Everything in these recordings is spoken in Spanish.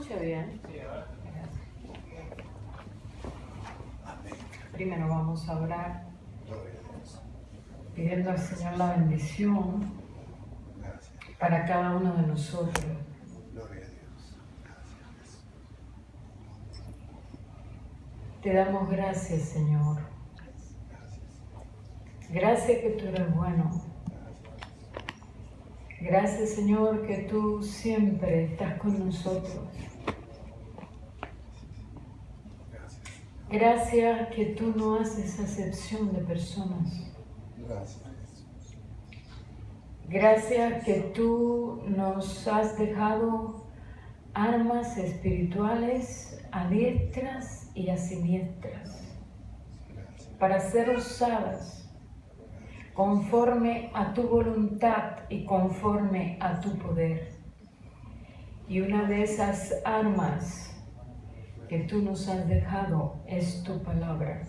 escucha bien? Primero vamos a orar, pidiendo al Señor la bendición para cada uno de nosotros. Te damos gracias, Señor. Gracias que tú eres bueno. Gracias, Señor, que tú siempre estás con nosotros. Gracias que tú no haces acepción de personas. Gracias que tú nos has dejado armas espirituales a diestras y a siniestras para ser usadas conforme a tu voluntad y conforme a tu poder. Y una de esas armas que tú nos has dejado es tu palabra.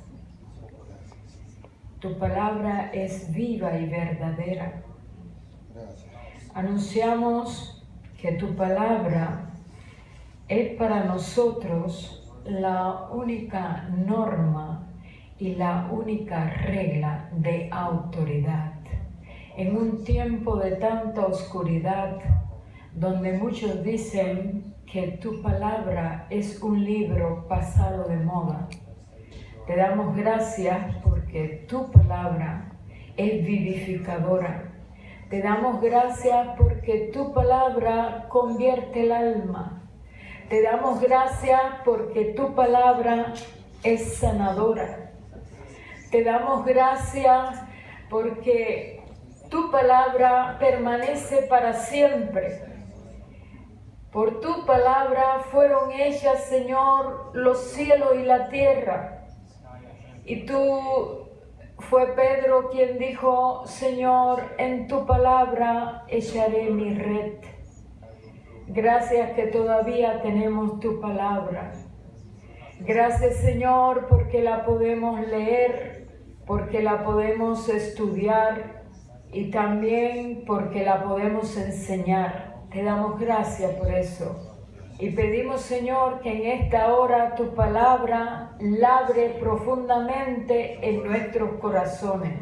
Tu palabra es viva y verdadera. Anunciamos que tu palabra es para nosotros la única norma y la única regla de autoridad. En un tiempo de tanta oscuridad, donde muchos dicen que tu palabra es un libro pasado de moda, te damos gracias porque tu palabra es vivificadora. Te damos gracias porque tu palabra convierte el alma. Te damos gracias porque tu palabra es sanadora. Te damos gracias porque tu palabra permanece para siempre. Por tu palabra fueron hechas, Señor, los cielos y la tierra. Y fue Pedro quien dijo, Señor, en tu palabra echaré mi red. Gracias que todavía tenemos tu palabra. Gracias, Señor, porque la podemos leer, porque la podemos estudiar y también porque la podemos enseñar. Te damos gracias por eso. Y pedimos, Señor, que en esta hora tu palabra labre profundamente en nuestros corazones.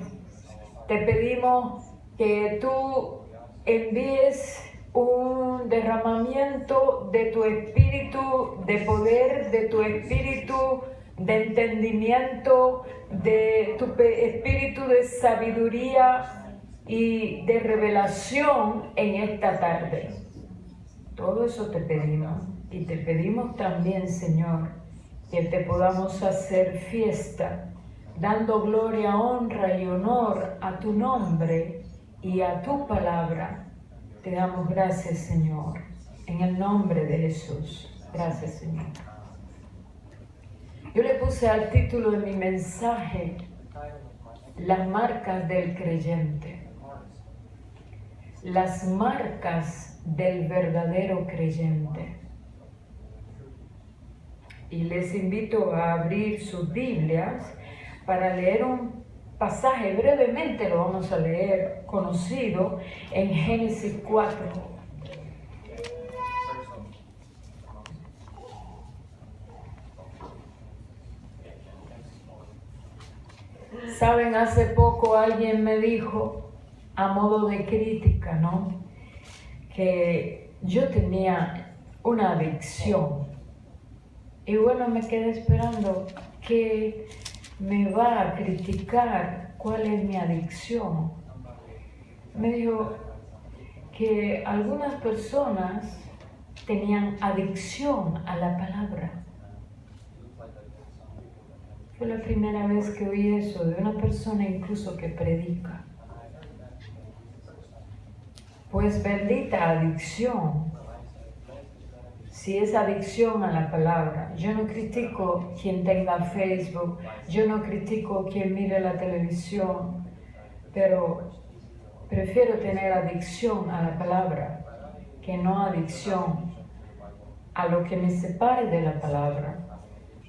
Te pedimos que tú envíes un derramamiento de tu espíritu, de poder, de tu espíritu, de entendimiento, de tu espíritu de sabiduría y de revelación en esta tarde. Todo eso te pedimos y te pedimos también, Señor, que te podamos hacer fiesta, dando gloria, honra y honor a tu nombre y a tu palabra. Te damos gracias, Señor, en el nombre de Jesús. Gracias, Señor. Yo le puse al título de mi mensaje, las marcas del creyente. Las marcas del verdadero creyente. Y les invito a abrir sus Biblias para leer un pasaje, brevemente lo vamos a leer, conocido en Génesis 4. Saben, hace poco alguien me dijo, a modo de crítica, ¿no?, que yo tenía una adicción. Y bueno, me quedé esperando que me va a criticar cuál es mi adicción. Me dijo que algunas personas tenían adicción a la palabra. Fue la primera vez que oí eso de una persona incluso que predica. Pues bendita adicción, si es adicción a la palabra. Yo no critico quien tenga Facebook, yo no critico quien mire la televisión, pero prefiero tener adicción a la palabra que no adicción a lo que me separe de la palabra.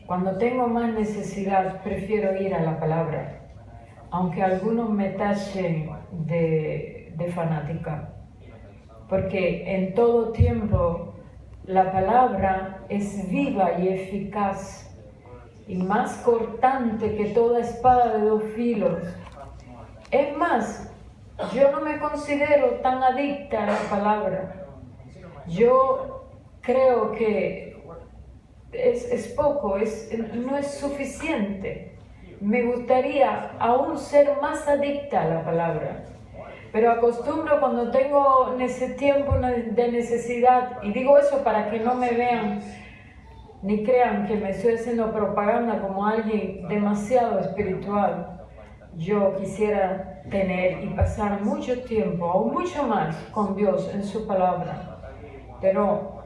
Cuando tengo más necesidad, prefiero ir a la palabra, aunque algunos me tachen de fanática, porque en todo tiempo la palabra es viva y eficaz y más cortante que toda espada de 2 filos. Es más, yo no me considero tan adicta a la palabra. Yo creo que es poco, no es suficiente. Me gustaría aún ser más adicta a la palabra. Pero acostumbro cuando tengo ese tiempo de necesidad, y digo eso para que no me vean ni crean que me estoy haciendo propaganda como alguien demasiado espiritual. Yo quisiera tener y pasar mucho tiempo, aún mucho más, con Dios en su palabra. Pero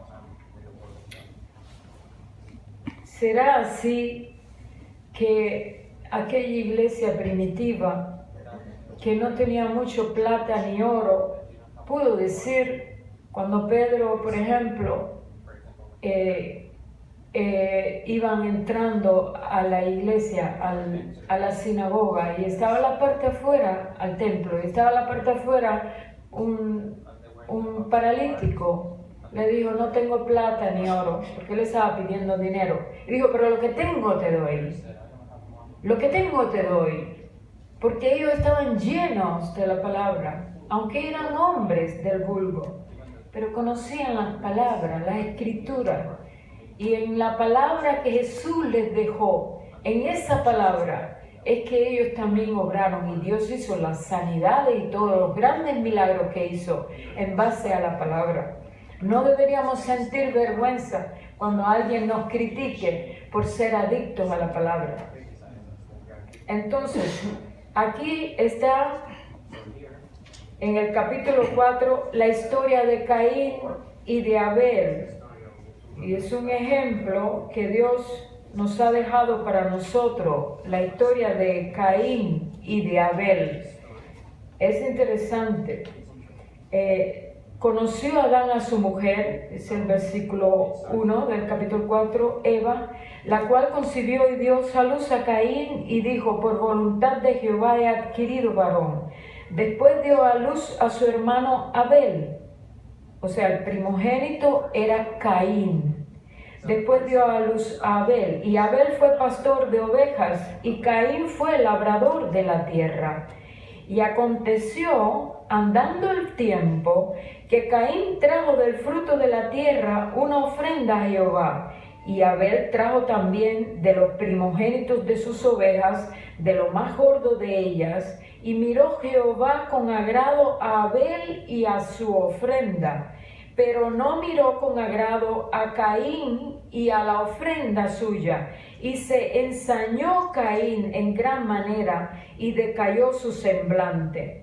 será así que aquella iglesia primitiva, que no tenía mucho plata ni oro, pudo decir, cuando Pedro, por ejemplo, iban entrando a la iglesia, a la sinagoga, y estaba la parte afuera, al templo, y estaba la parte afuera un paralítico. Le dijo, no tengo plata ni oro, porque él estaba pidiendo dinero. Y dijo, pero lo que tengo te doy. Lo que tengo te doy. Porque ellos estaban llenos de la palabra, aunque eran hombres del vulgo, pero conocían las palabras, la escritura. Y en la palabra que Jesús les dejó, en esa palabra, es que ellos también obraron, y Dios hizo las sanidades y todos los grandes milagros que hizo en base a la palabra. No deberíamos sentir vergüenza cuando alguien nos critique por ser adictos a la palabra. Entonces, aquí está en el capítulo 4 la historia de Caín y de Abel. Y es un ejemplo que Dios nos ha dejado para nosotros, la historia de Caín y de Abel. Es interesante. Conoció Adán a su mujer, es el versículo 1 del capítulo 4, Eva, la cual concibió y dio a luz a Caín y dijo, por voluntad de Jehová he adquirido varón. Después dio a luz a su hermano Abel, o sea, el primogénito era Caín. Después dio a luz a Abel, y Abel fue pastor de ovejas, y Caín fue labrador de la tierra. Y aconteció, andando el tiempo, que Caín trajo del fruto de la tierra una ofrenda a Jehová, y Abel trajo también de los primogénitos de sus ovejas, de lo más gordo de ellas, y miró Jehová con agrado a Abel y a su ofrenda, pero no miró con agrado a Caín y a la ofrenda suya, y se ensañó Caín en gran manera, y decayó su semblante.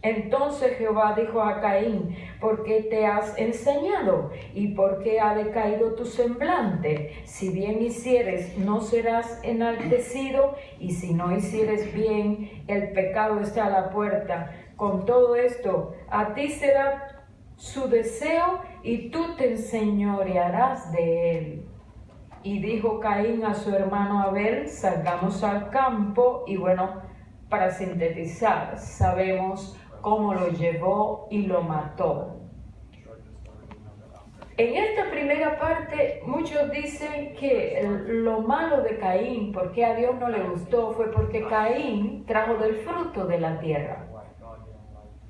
Entonces Jehová dijo a Caín, ¿por qué te has ensañado? ¿Y por qué ha decaído tu semblante? Si bien hicieres, no serás enaltecido, y si no hicieres bien, el pecado está a la puerta. Con todo esto, a ti será su deseo, y tú te enseñorearás de él. Y dijo Caín a su hermano Abel, salgamos al campo. Y bueno, para sintetizar, sabemos cómo lo llevó y lo mató. En esta primera parte, muchos dicen que lo malo de Caín, porque a Dios no le gustó, fue porque Caín trajo del fruto de la tierra.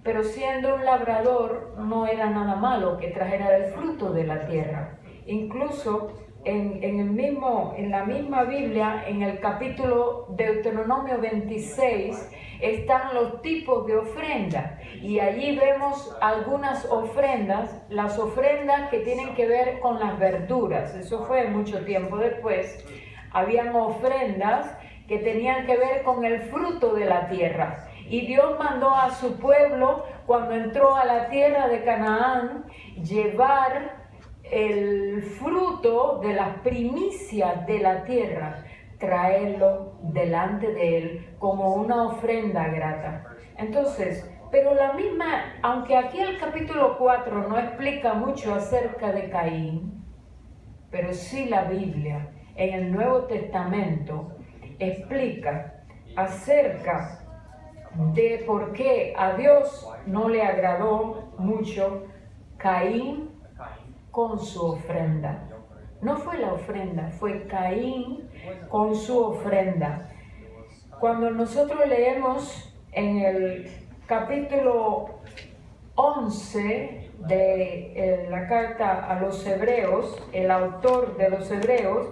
Pero siendo un labrador, no era nada malo que trajera del fruto de la tierra. Incluso en la misma Biblia, en el capítulo Deuteronomio 26, están los tipos de ofrenda. Y allí vemos algunas ofrendas, las ofrendas que tienen que ver con las verduras. Eso fue mucho tiempo después. Habían ofrendas que tenían que ver con el fruto de la tierra. Y Dios mandó a su pueblo, cuando entró a la tierra de Canaán, llevar el fruto de las primicias de la tierra, traerlo delante de él como una ofrenda grata. Entonces, pero la misma, aunque aquí el capítulo 4 no explica mucho acerca de Caín, pero sí la Biblia en el Nuevo Testamento explica acerca de por qué a Dios no le agradó mucho Caín con su ofrenda. No fue la ofrenda, fue Caín con su ofrenda. Cuando nosotros leemos en el capítulo 11 de la carta a los hebreos, el autor de los hebreos,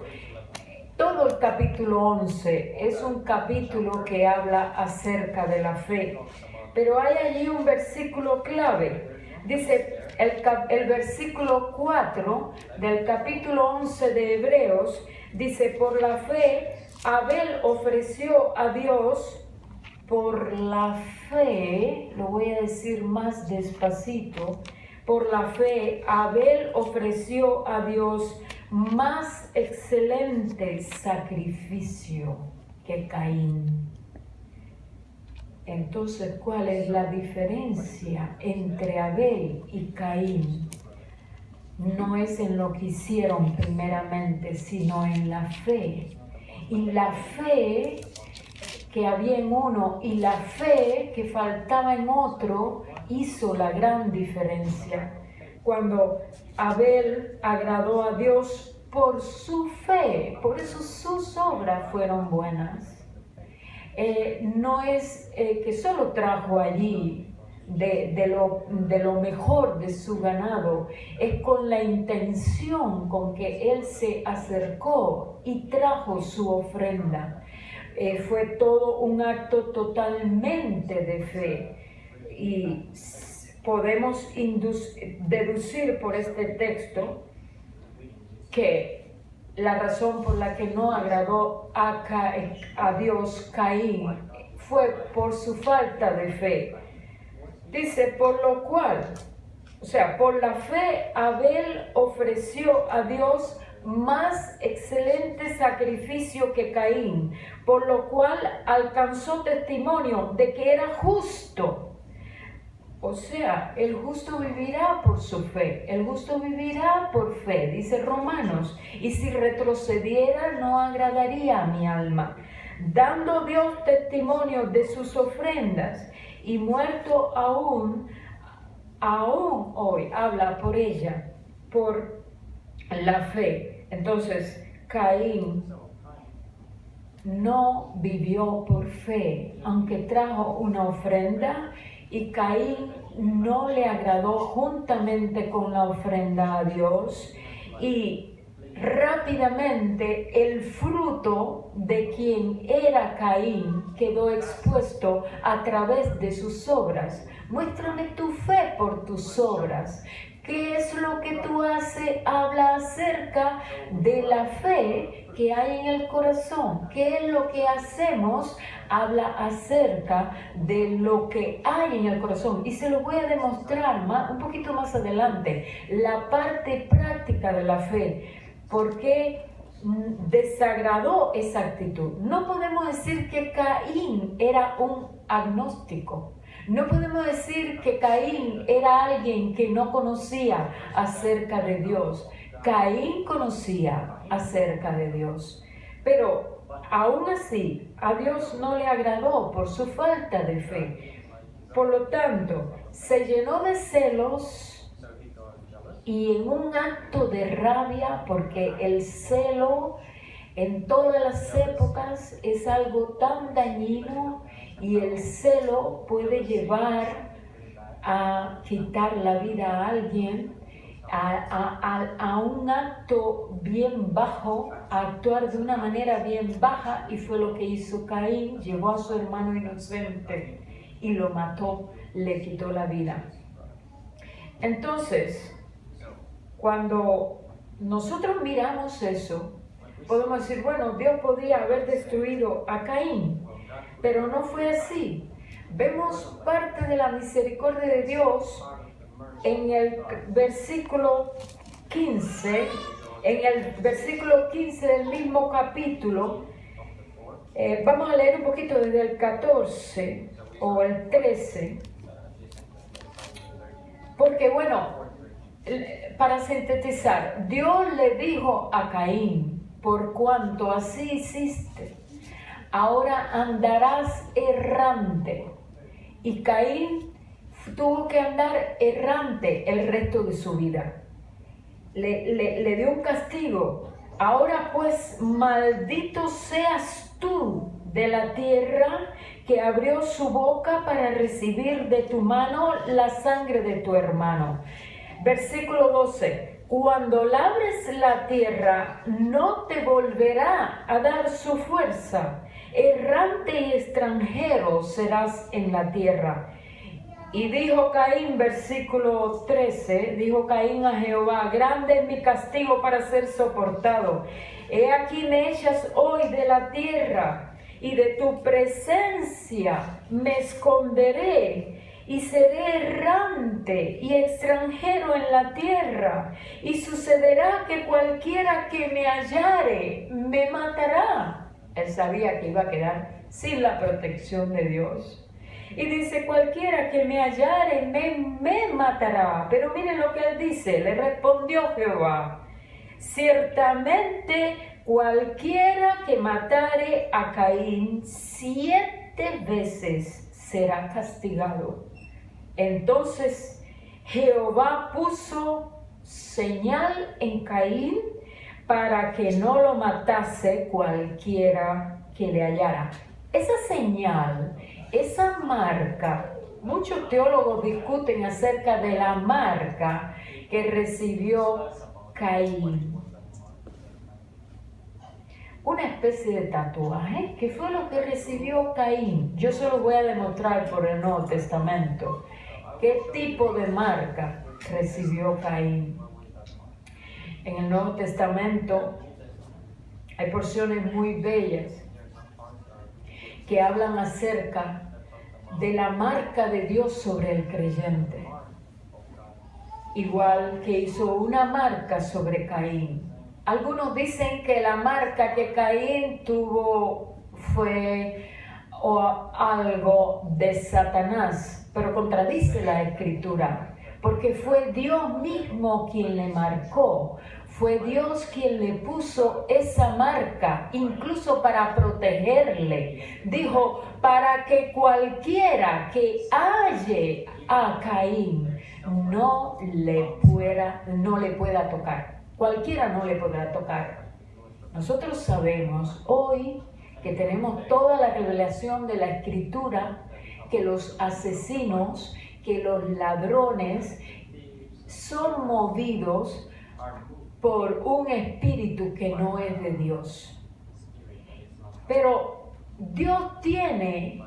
todo el capítulo 11 es un capítulo que habla acerca de la fe, pero hay allí un versículo clave. Dice el versículo 4 del capítulo 11 de Hebreos, dice: por la fe Abel ofreció a Dios, por la fe, lo voy a decir más despacito, por la fe Abel ofreció a Dios más excelente sacrificio que Caín. Entonces, ¿cuál es la diferencia entre Abel y Caín? No es en lo que hicieron primeramente, sino en la fe. Y la fe que había en uno y la fe que faltaba en otro hizo la gran diferencia. Cuando Abel agradó a Dios por su fe, por eso sus obras fueron buenas. No es que solo trajo allí de lo mejor de su ganado, es con la intención con que él se acercó y trajo su ofrenda. Fue todo un acto totalmente de fe, y podemos deducir por este texto que la razón por la que no agradó a Dios Caín fue por su falta de fe. Dice: por lo cual, o sea, por la fe Abel ofreció a Dios más excelente sacrificio que Caín, por lo cual alcanzó testimonio de que era justo. O sea, el justo vivirá por su fe, el justo vivirá por fe, dice Romanos, y si retrocediera no agradaría a mi alma, dando Dios testimonio de sus ofrendas, y muerto aún hoy habla por ella, por la fe. Entonces, Caín no vivió por fe, aunque trajo una ofrenda, y Caín no le agradó juntamente con la ofrenda a Dios, y rápidamente el fruto de quien era Caín quedó expuesto a través de sus obras. Muéstrame tu fe por tus obras. ¿Qué es lo que tú haces? Habla acerca de la fe que hay en el corazón. ¿Qué es lo que hacemos? Habla acerca de lo que hay en el corazón. Y se lo voy a demostrar un poquito más adelante. La parte práctica de la fe. ¿Por qué desagradó esa actitud? No podemos decir que Caín era un agnóstico. No podemos decir que Caín era alguien que no conocía acerca de Dios. Caín conocía acerca de Dios. Pero aún así, a Dios no le agradó por su falta de fe. Por lo tanto, se llenó de celos y en un acto de rabia, porque el celo en todas las épocas es algo tan dañino, y el celo puede llevar a quitar la vida a alguien, a un acto bien bajo, a actuar de una manera bien baja, y fue lo que hizo Caín. Llevó a su hermano inocente y lo mató, le quitó la vida. Entonces, cuando nosotros miramos eso, podemos decir, bueno, Dios podía haber destruido a Caín, pero no fue así. Vemos parte de la misericordia de Dios en el versículo 15, del mismo capítulo. Vamos a leer un poquito desde el 14 o el 13, porque bueno, para sintetizar, Dios le dijo a Caín: por cuanto así hiciste, ahora andarás errante. Y Caín tuvo que andar errante el resto de su vida. le dio un castigo. Ahora pues, maldito seas tú de la tierra que abrió su boca para recibir de tu mano la sangre de tu hermano. Versículo 12. Cuando labres la tierra, no te volverá a dar su fuerza. Errante y extranjero serás en la tierra. Y dijo Caín, versículo 13, dijo Caín a Jehová: grande es mi castigo para ser soportado. He aquí me echas hoy de la tierra, y de tu presencia me esconderé, y seré errante y extranjero en la tierra. Y sucederá que cualquiera que me hallare me matará. Él sabía que iba a quedar sin la protección de Dios. Y dice: cualquiera que me hallare me matará. Pero miren lo que él dice. Le respondió Jehová: ciertamente cualquiera que matare a Caín 7 veces será castigado. Entonces Jehová puso señal en Caín para que no lo matase cualquiera que le hallara. Esa señal, esa marca, muchos teólogos discuten acerca de la marca que recibió Caín. Una especie de tatuaje, que fue lo que recibió Caín. Yo se lo voy a demostrar por el Nuevo Testamento. ¿Qué tipo de marca recibió Caín? En el Nuevo Testamento hay porciones muy bellas que hablan acerca de la marca de Dios sobre el creyente. Igual que hizo una marca sobre Caín. Algunos dicen que la marca que Caín tuvo fue algo de Satanás, pero contradice la Escritura, porque fue Dios mismo quien le marcó. Fue Dios quien le puso esa marca, incluso para protegerle. Dijo: para que cualquiera que halle a Caín no le pueda tocar. Cualquiera no le podrá tocar. Nosotros sabemos hoy que tenemos toda la revelación de la Escritura, que los asesinos, que los ladrones son movidos por un espíritu que no es de Dios. Pero Dios tiene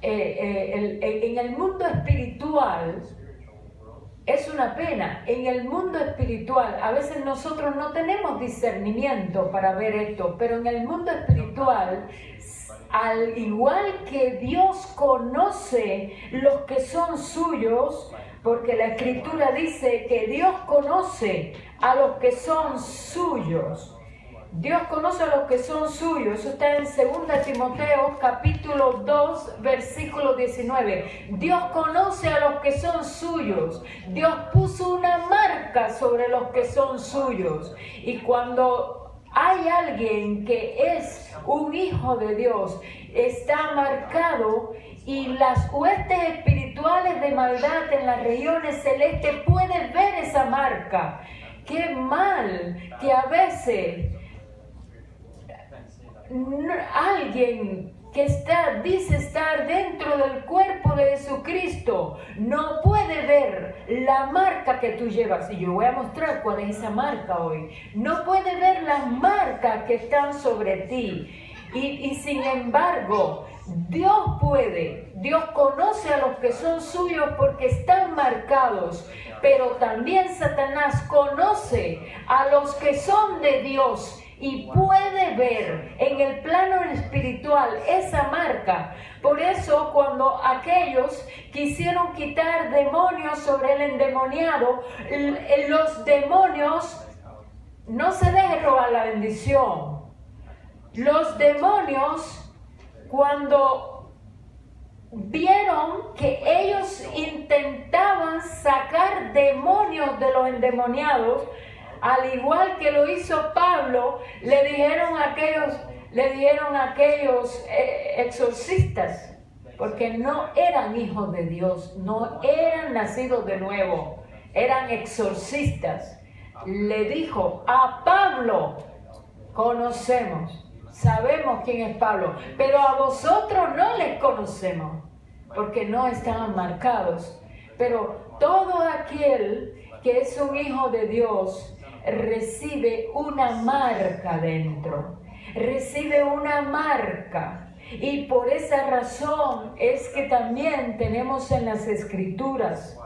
en el mundo espiritual, es una pena, en el mundo espiritual a veces nosotros no tenemos discernimiento para ver esto, pero en el mundo espiritual, al igual que Dios conoce los que son suyos, porque la Escritura dice que Dios conoce a los que son suyos. Dios conoce a los que son suyos. Eso está en 2 Timoteo capítulo 2 versículo 19. Dios conoce a los que son suyos. Dios puso una marca sobre los que son suyos. Y cuando hay alguien que es un hijo de Dios, está marcado, y las huestes espirituales de maldad en las regiones celestes pueden ver esa marca. Qué mal que a veces alguien que dice estar dentro del cuerpo de Jesucristo no puede ver la marca que tú llevas. Y yo voy a mostrar cuál es esa marca hoy. No puede ver las marcas que están sobre ti. Y sin embargo, Dios puede. Dios conoce a los que son suyos porque están marcados. Pero también Satanás conoce a los que son de Dios y puede ver en el plano espiritual esa marca. Por eso, cuando aquellos quisieron quitar demonios sobre el endemoniado, los demonios no se dejen robar la bendición. Los demonios, cuando vieron que ellos intentaban sacar demonios de los endemoniados, al igual que lo hizo Pablo, le dijeron a aquellos exorcistas, porque no eran hijos de Dios, no eran nacidos de nuevo, eran exorcistas. le dijo a Pablo, conocemos, sabemos quién es Pablo, pero a vosotros no les conocemos, porque no estaban marcados. Pero todo aquel que es un hijo de Dios recibe una marca dentro, recibe una marca. Y por esa razón es que también tenemos en las Escrituras,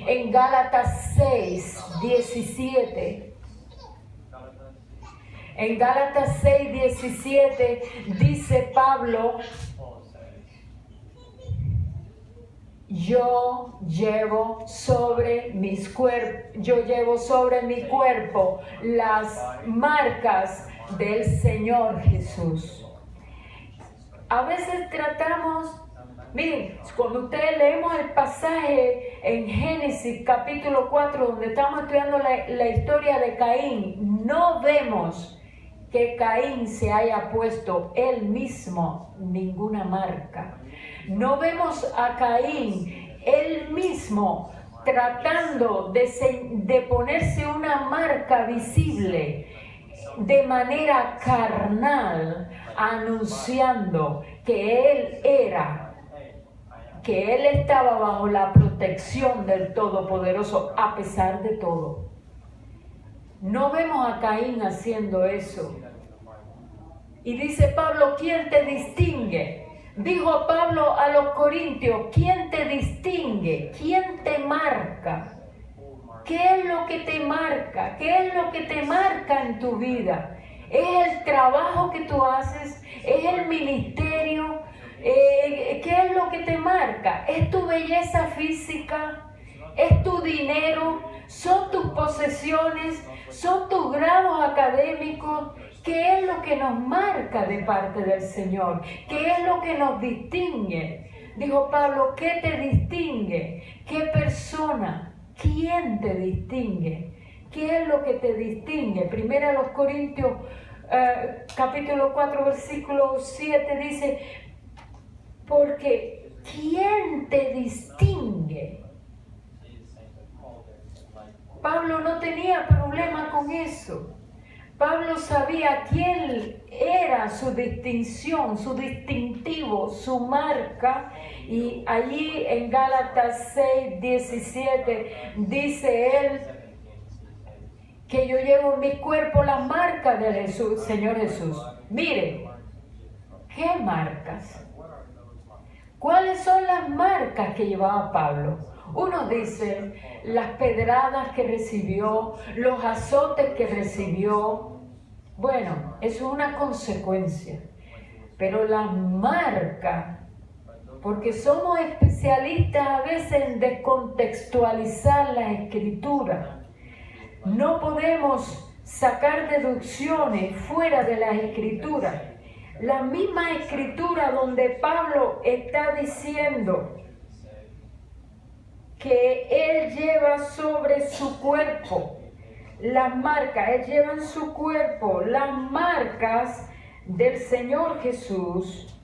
en Gálatas 6:17, en Gálatas 6:17 dice Pablo, yo llevo sobre mi cuerpo las marcas del Señor Jesús. A veces miren, cuando ustedes leemos el pasaje en Génesis capítulo 4, donde estamos estudiando la historia de Caín, no vemos que Caín se haya puesto él mismo ninguna marca. No vemos a Caín él mismo tratando de ponerse una marca visible de manera carnal, anunciando que él estaba bajo la protección del Todopoderoso a pesar de todo. No vemos a Caín haciendo eso. Y dice Pablo, ¿quién te distingue? Dijo Pablo a los corintios, ¿quién te distingue? ¿Quién te marca? ¿Qué es lo que te marca? ¿Qué es lo que te marca en tu vida? ¿Es el trabajo que tú haces? ¿Es el ministerio? ¿Qué es lo que te marca? ¿Es tu belleza física? ¿Es tu dinero? ¿Son tus posesiones? ¿Son tus grados académicos? ¿Qué es lo que nos marca de parte del Señor? ¿Qué es lo que nos distingue? Dijo Pablo, ¿qué te distingue? ¿Qué persona? ¿Quién te distingue? ¿Qué es lo que te distingue? Primera a los Corintios, capítulo 4, versículo 7 dice, porque ¿quién te distingue? Pablo no tenía problema con eso. Pablo sabía quién era su distinción, su distintivo, su marca. Y allí en Gálatas 6:17 dice él que yo llevo en mi cuerpo las marcas del Señor Jesús. Miren, ¿qué marcas? ¿Cuáles son las marcas que llevaba Pablo? Uno dice las pedradas que recibió, los azotes que recibió. Bueno, eso es una consecuencia. Pero las marcas, porque somos especialistas a veces en descontextualizar las escrituras. No podemos sacar deducciones fuera de las escrituras. La misma escritura donde Pablo está diciendo que él lleva sobre su cuerpo las marcas, él lleva en su cuerpo las marcas del Señor Jesús.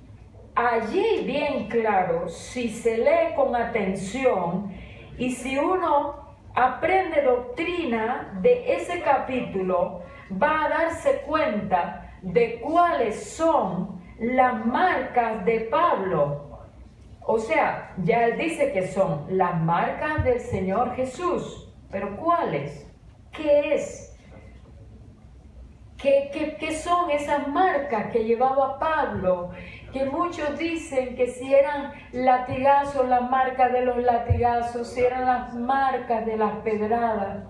Allí bien claro, si se lee con atención y si uno aprende doctrina de ese capítulo, va a darse cuenta de cuáles son las marcas de Pablo. O sea, ya él dice que son las marcas del Señor Jesús. ¿Pero cuáles? ¿Qué es? ¿Qué son esas marcas que llevaba Pablo? Que muchos dicen que si eran latigazos, las marcas de los latigazos, si eran las marcas de las pedradas.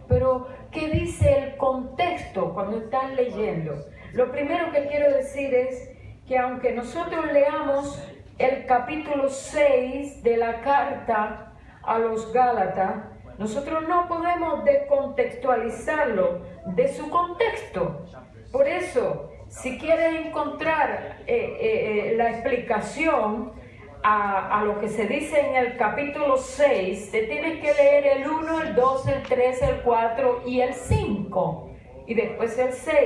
Pero, ¿qué dice el contexto cuando están leyendo? Lo primero que quiero decir es que aunque nosotros leamos el capítulo 6 de la carta a los Gálatas, nosotros no podemos descontextualizarlo de su contexto. Por eso, si quieres encontrar la explicación a lo que se dice en el capítulo 6, te tienes que leer el 1, el 2, el 3, el 4 y el 5. Y después el 6,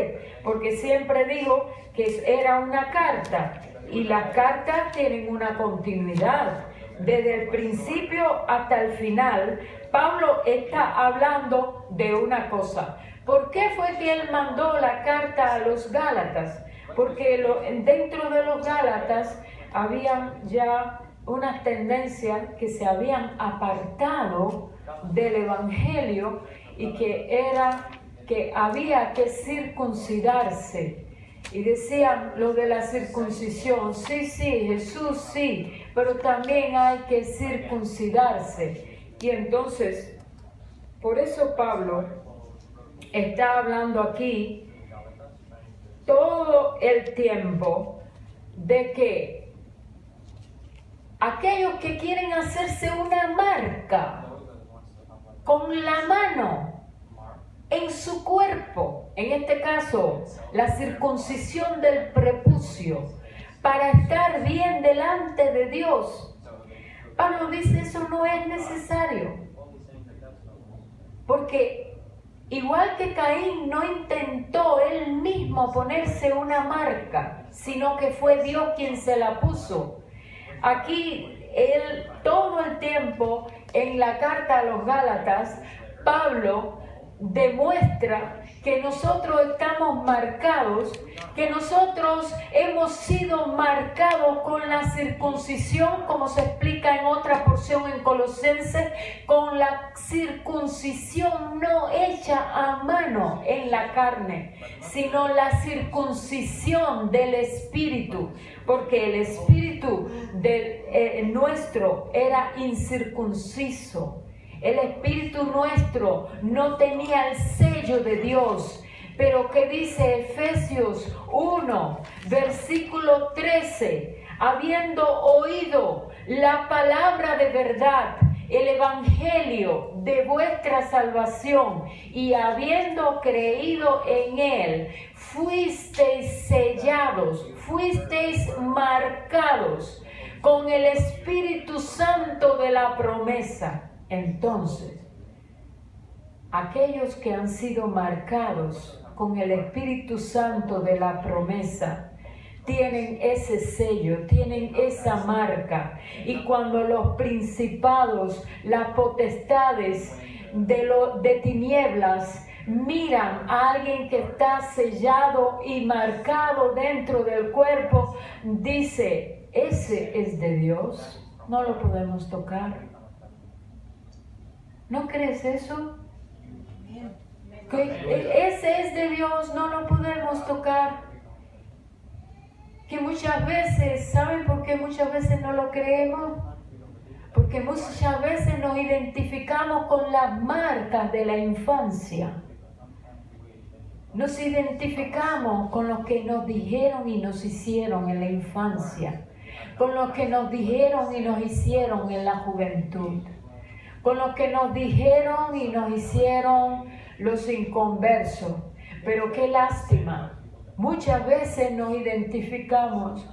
porque siempre digo que era una carta. Y las cartas tienen una continuidad. desde el principio hasta el final, Pablo está hablando de una cosa. ¿Por qué fue que él mandó la carta a los Gálatas? Porque dentro de los Gálatas habían ya unas tendencias que se habían apartado del Evangelio y que había que circuncidarse. Y decían lo de la circuncisión, sí, Jesús sí, pero también hay que circuncidarse. Y entonces, por eso Pablo está hablando aquí todo el tiempo de que aquellos que quieren hacerse una marca con la mano en su cuerpo, en este caso la circuncisión del prepucio, para estar bien delante de Dios, Pablo dice eso no es necesario, porque igual que Caín no intentó él mismo ponerse una marca, sino que fue Dios quien se la puso. Aquí él todo el tiempo en la carta a los Gálatas, Pablo demuestra que nosotros estamos marcados, que nosotros hemos sido marcados con la circuncisión, como se explica en otra porción en Colosenses, con la circuncisión no hecha a mano en la carne, sino la circuncisión del espíritu, porque el espíritu nuestro era incircunciso. El espíritu nuestro no tenía el sello de Dios. Pero ¿qué dice Efesios 1, versículo 13? Habiendo oído la palabra de verdad, el evangelio de vuestra salvación, y habiendo creído en él, fuisteis sellados, fuisteis marcados con el Espíritu Santo de la promesa. Entonces, aquellos que han sido marcados con el Espíritu Santo de la promesa, tienen ese sello, tienen esa marca. Y cuando los principados, las potestades de tinieblas miran a alguien que está sellado y marcado dentro del cuerpo, dice, ese es de Dios, no lo podemos tocar. ¿No crees eso? Que ese es de Dios, no lo podemos tocar. Que muchas veces, ¿saben por qué muchas veces no lo creemos? Porque muchas veces nos identificamos con las marcas de la infancia. Nos identificamos con lo que nos dijeron y nos hicieron en la infancia, con lo que nos dijeron y nos hicieron en la juventud, con lo que nos dijeron y nos hicieron los inconversos. Pero qué lástima, muchas veces nos identificamos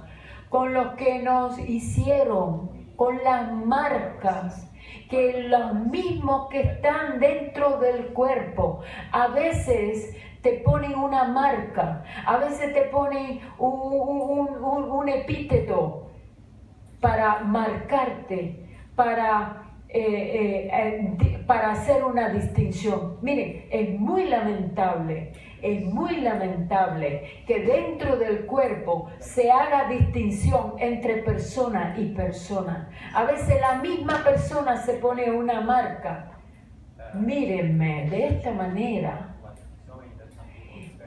con lo que nos hicieron, con las marcas, que los mismos que están dentro del cuerpo, a veces te ponen una marca, a veces te ponen un epíteto para marcarte, para hacer una distinción. Miren, es muy lamentable que dentro del cuerpo se haga distinción entre persona y persona. A veces la misma persona se pone una marca. Mírenme de esta manera.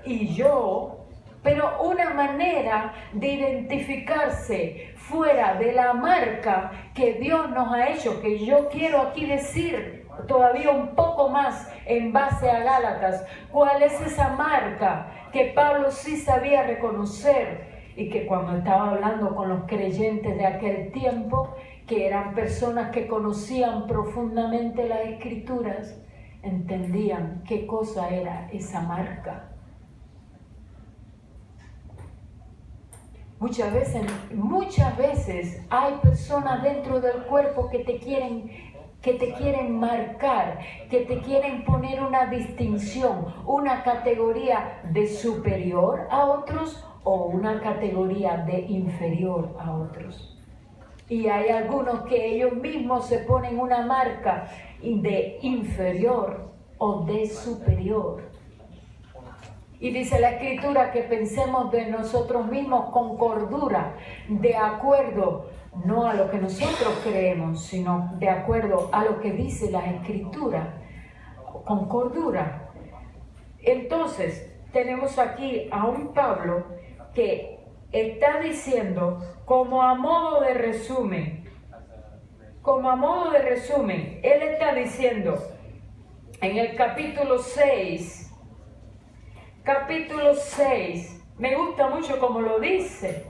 Y yo, pero una manera de identificarse fuera de la marca que Dios nos ha hecho, que yo quiero aquí decir todavía un poco más en base a Gálatas, cuál es esa marca que Pablo sí sabía reconocer y que cuando estaba hablando con los creyentes de aquel tiempo, que eran personas que conocían profundamente las Escrituras, entendían qué cosa era esa marca. Muchas veces hay personas dentro del cuerpo que te quieren marcar, que te quieren poner una distinción, una categoría de superior a otros o una categoría de inferior a otros. Y hay algunos que ellos mismos se ponen una marca de inferior o de superior. Y dice la Escritura que pensemos de nosotros mismos con cordura, de acuerdo, no a lo que nosotros creemos, sino de acuerdo a lo que dice la Escritura, con cordura. Entonces, tenemos aquí a un Pablo que está diciendo, como a modo de resumen, él está diciendo en el capítulo 6, me gusta mucho como lo dice,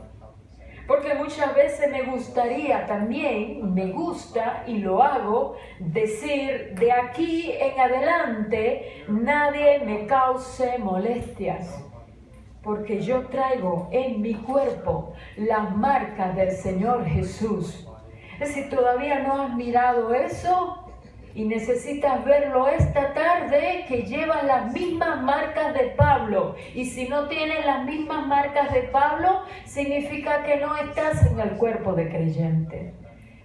porque muchas veces me gustaría también, me gusta y lo hago, decir de aquí en adelante nadie me cause molestias, porque yo traigo en mi cuerpo las marcas del Señor Jesús. Si todavía no has mirado eso y necesitas verlo esta tarde, que llevan las mismas marcas de Pablo, y si no tienes las mismas marcas de Pablo, significa que no estás en el cuerpo de creyente.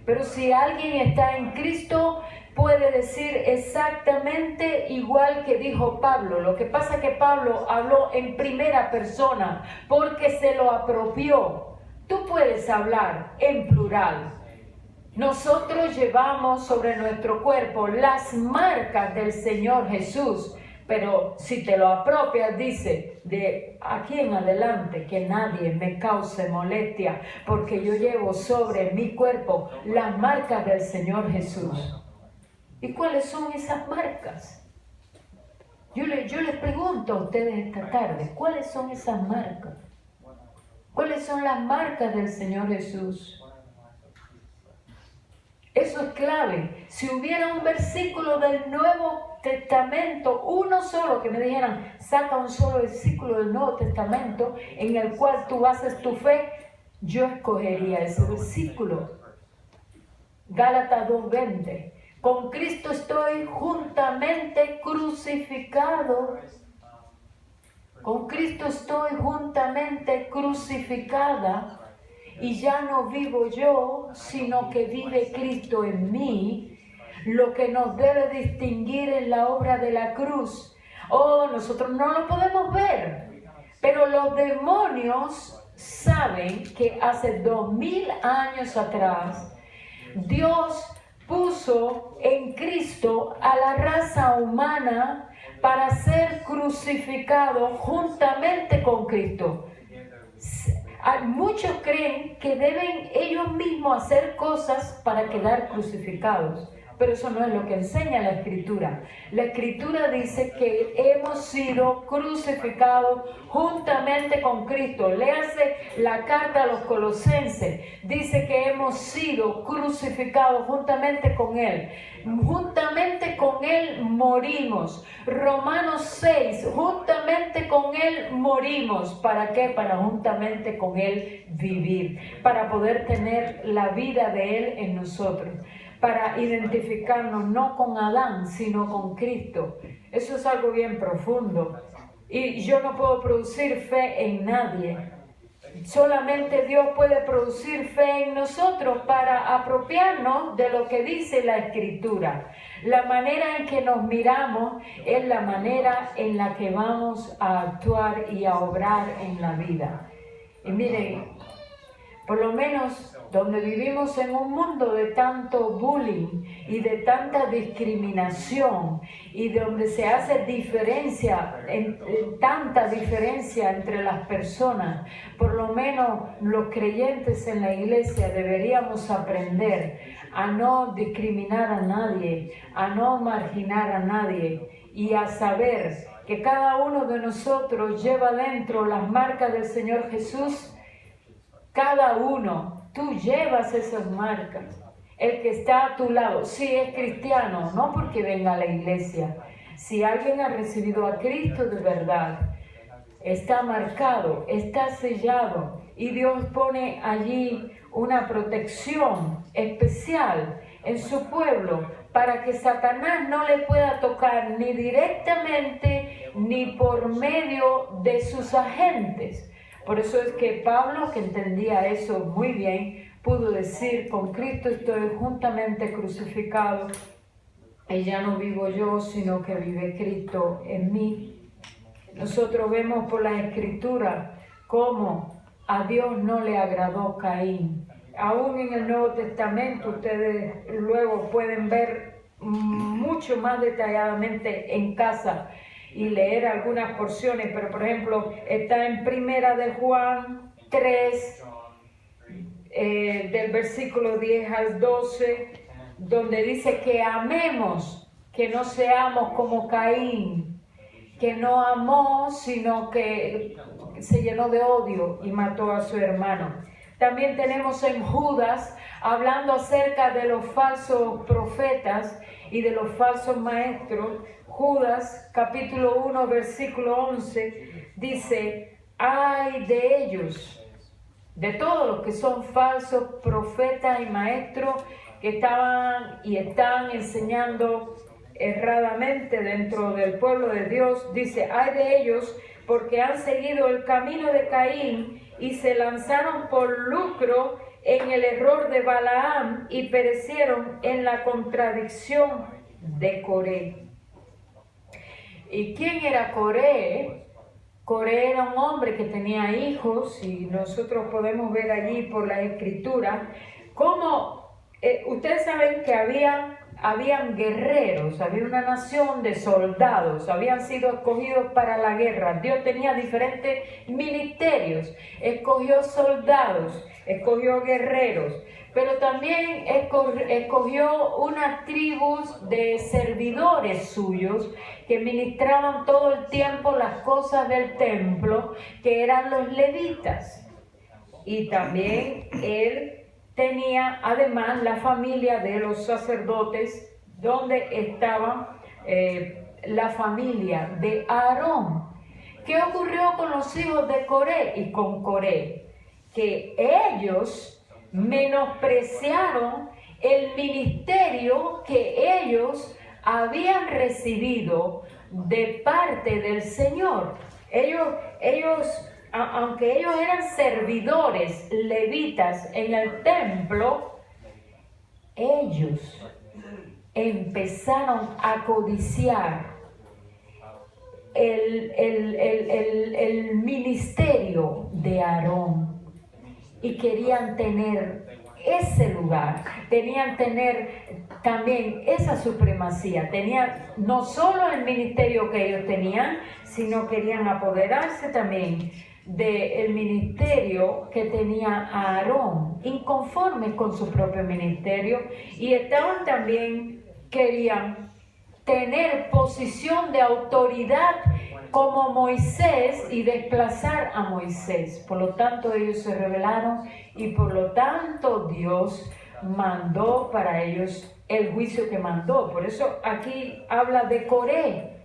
Pero si alguien está en Cristo, puede decir exactamente igual que dijo Pablo. Lo que pasa es que Pablo habló en primera persona porque se lo apropió. Tú puedes hablar en plural. Nosotros llevamos sobre nuestro cuerpo las marcas del Señor Jesús, pero si te lo apropias, dice, de aquí en adelante que nadie me cause molestia, porque yo llevo sobre mi cuerpo las marcas del Señor Jesús. ¿Y cuáles son esas marcas? Yo les pregunto a ustedes esta tarde, ¿cuáles son esas marcas? ¿Cuáles son las marcas del Señor Jesús? Eso es clave. Si hubiera un versículo del Nuevo Testamento, uno solo, que me dijeran, saca un solo versículo del Nuevo Testamento en el cual tú haces tu fe, yo escogería ese versículo. Gálatas 2:20. Con Cristo estoy juntamente crucificado. Con Cristo estoy juntamente crucificada. Y ya no vivo yo, sino que vive Cristo en mí. Lo que nos debe distinguir en la obra de la cruz. Nosotros no lo podemos ver, pero los demonios saben que hace 2000 años atrás, Dios puso en Cristo a la raza humana para ser crucificado juntamente con Cristo. Muchos creen que deben ellos mismos hacer cosas para quedar crucificados, pero eso no es lo que enseña la Escritura. La Escritura dice que hemos sido crucificados juntamente con Cristo. Léase la carta a los Colosenses, dice que hemos sido crucificados juntamente con Él. Juntamente con Él morimos. Romanos 6, juntamente con Él morimos. ¿Para qué? Para juntamente con Él vivir, para poder tener la vida de Él en nosotros, para identificarnos no con Adán, sino con Cristo. Eso es algo bien profundo. Y yo no puedo producir fe en nadie. Solamente Dios puede producir fe en nosotros para apropiarnos de lo que dice la Escritura. La manera en que nos miramos es la manera en la que vamos a actuar y a obrar en la vida. Y miren, por lo menos donde vivimos en un mundo de tanto bullying y de tanta discriminación, y donde se hace tanta diferencia entre las personas, por lo menos los creyentes en la iglesia deberíamos aprender a no discriminar a nadie, a no marginar a nadie, y a saber que cada uno de nosotros lleva dentro las marcas del Señor Jesús. Cada uno, tú llevas esas marcas. El que está a tu lado, si es cristiano, no porque venga a la iglesia. Si alguien ha recibido a Cristo de verdad, está marcado, está sellado, y Dios pone allí una protección especial en su pueblo para que Satanás no le pueda tocar ni directamente ni por medio de sus agentes. Por eso es que Pablo, que entendía eso muy bien, pudo decir, con Cristo estoy juntamente crucificado, y ya no vivo yo, sino que vive Cristo en mí. Nosotros vemos por las Escrituras cómo a Dios no le agradó Caín. Aún en el Nuevo Testamento ustedes luego pueden ver mucho más detalladamente en casa y leer algunas porciones, pero por ejemplo está en Primera de Juan 3, del versículo 10 al 12, donde dice que amemos, que no seamos como Caín, que no amó, sino que se llenó de odio y mató a su hermano. También tenemos en Judas, hablando acerca de los falsos profetas y de los falsos maestros, Judas capítulo 1 versículo 11 dice, ay de ellos, de todos los que son falsos profetas y maestros que estaban y están enseñando erradamente dentro del pueblo de Dios, dice, ay de ellos porque han seguido el camino de Caín y se lanzaron por lucro en el error de Balaam y perecieron en la contradicción de Coré. ¿Y quién era Coré? Coré era un hombre que tenía hijos y nosotros podemos ver allí por la Escritura cómo ustedes saben que habían guerreros, había una nación de soldados, habían sido escogidos para la guerra. Dios tenía diferentes ministerios, escogió soldados, escogió guerreros, pero también escogió unas tribus de servidores suyos que ministraban todo el tiempo las cosas del templo, que eran los levitas. Y también él tenía además la familia de los sacerdotes, donde estaba la familia de Aarón. ¿Qué ocurrió con los hijos de Coré y con Coré? Que ellos menospreciaron el ministerio que ellos habían recibido de parte del Señor. Aunque ellos eran servidores levitas en el templo, ellos empezaron a codiciar el ministerio de Aarón y querían tener ese lugar, querían tener también esa supremacía, tenían no solo el ministerio que ellos tenían, sino querían apoderarse también del ministerio que tenía Aarón, inconformes con su propio ministerio, y estaban también, querían tener posición de autoridad como Moisés y desplazar a Moisés. Por lo tanto, ellos se rebelaron y por lo tanto Dios mandó para ellos el juicio que mandó. Por eso aquí habla de Coré,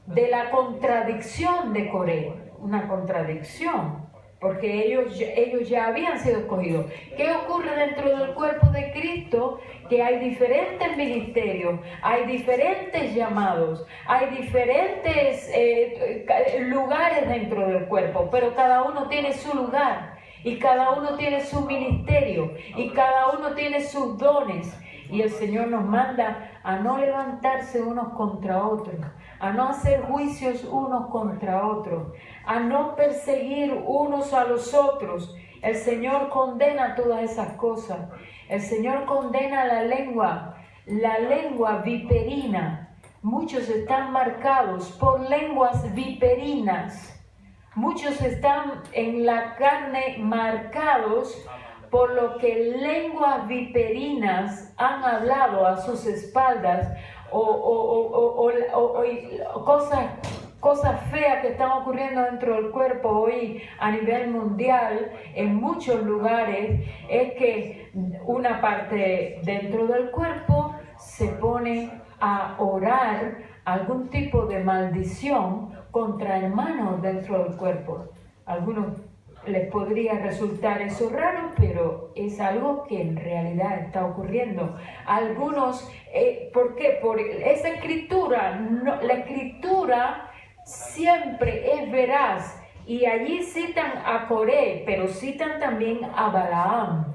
de la contradicción de Coré, una contradicción, porque ellos ya habían sido escogidos. ¿Qué ocurre dentro del cuerpo de Cristo? Que hay diferentes ministerios, hay diferentes llamados, hay diferentes lugares dentro del cuerpo, pero cada uno tiene su lugar y cada uno tiene su ministerio y cada uno tiene sus dones. Y el Señor nos manda a no levantarse unos contra otros, a no hacer juicios unos contra otros, a no perseguir unos a los otros. El Señor condena todas esas cosas. El Señor condena la lengua viperina. Muchos están marcados por lenguas viperinas. Muchos están en la carne marcados por lo que lenguas viperinas han hablado a sus espaldas o cosas feas que están ocurriendo dentro del cuerpo hoy a nivel mundial en muchos lugares. Es que una parte dentro del cuerpo se pone a orar algún tipo de maldición contra hermanos dentro del cuerpo. Algunos les podría resultar eso raro, pero es algo que en realidad está ocurriendo. Algunos, ¿por qué? Por esa escritura, no, la escritura siempre es veraz, y allí citan a Coré, pero citan también a Balaam.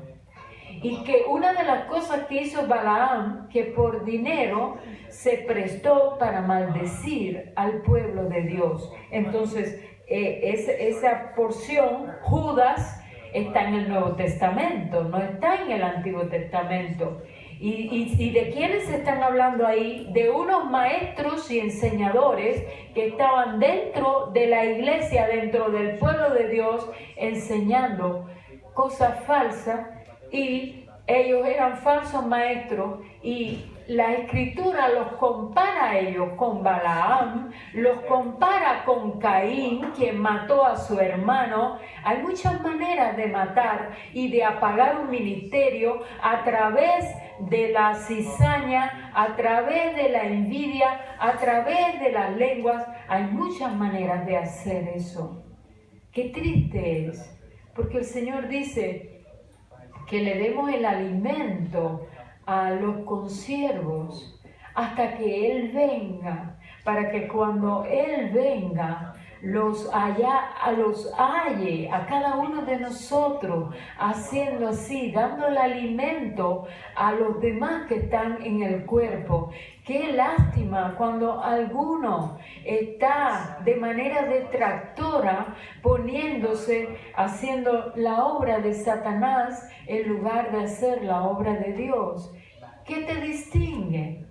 Y que una de las cosas que hizo Balaam, que por dinero se prestó para maldecir al pueblo de Dios. Entonces, esa porción, Judas, está en el Nuevo Testamento, no está en el Antiguo Testamento. ¿Y de quiénes están hablando ahí? De unos maestros y enseñadores que estaban dentro de la iglesia, dentro del pueblo de Dios, enseñando cosas falsas, y ellos eran falsos maestros, y la Escritura los compara a ellos con Balaam, los compara con Caín, quien mató a su hermano. Hay muchas maneras de matar y de apagar un ministerio a través de la cizaña, a través de la envidia, a través de las lenguas. Hay muchas maneras de hacer eso. Qué triste es, porque el Señor dice que le demos el alimento a los consiervos hasta que Él venga, para que cuando Él venga los halle a cada uno de nosotros, haciendo así, dando el alimento a los demás que están en el cuerpo. Qué lástima cuando alguno está de manera detractora poniéndose, haciendo la obra de Satanás en lugar de hacer la obra de Dios. ¿Qué te distingue?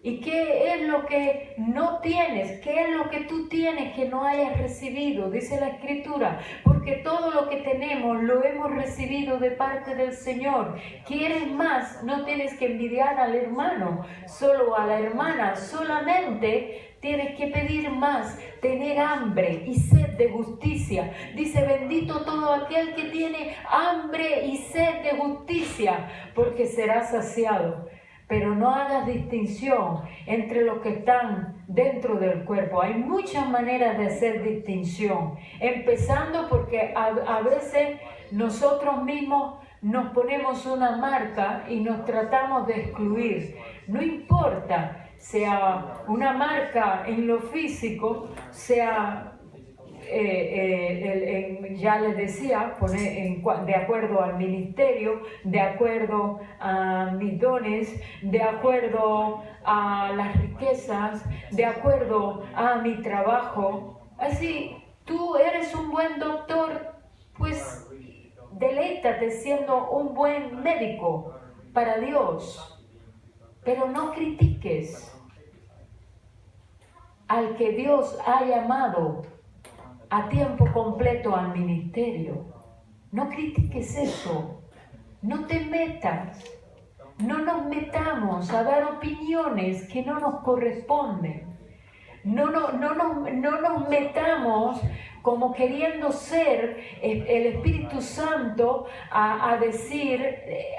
¿Y qué es lo que no tienes? ¿Qué es lo que tú tienes que no hayas recibido? Dice la Escritura, porque todo lo que tenemos lo hemos recibido de parte del Señor. ¿Quieres más? No tienes que envidiar al hermano, solo a la hermana. Solamente tienes que pedir más, tener hambre y sed de justicia. Dice, bendito todo aquel que tiene hambre y sed de justicia, porque será saciado. Pero no hagas distinción entre los que están dentro del cuerpo. Hay muchas maneras de hacer distinción, empezando porque a veces nosotros mismos nos ponemos una marca y nos tratamos de excluir. No importa, sea una marca en lo físico, sea... ya les decía, de acuerdo al ministerio, de acuerdo a mis dones, de acuerdo a las riquezas, de acuerdo a mi trabajo. Así, tú eres un buen doctor, pues deleítate siendo un buen médico para Dios, pero no critiques al que Dios ha llamado a tiempo completo al ministerio. No critiques eso. No te metas. No nos metamos a dar opiniones que no nos corresponden. No nos metamos como queriendo ser el Espíritu Santo a decir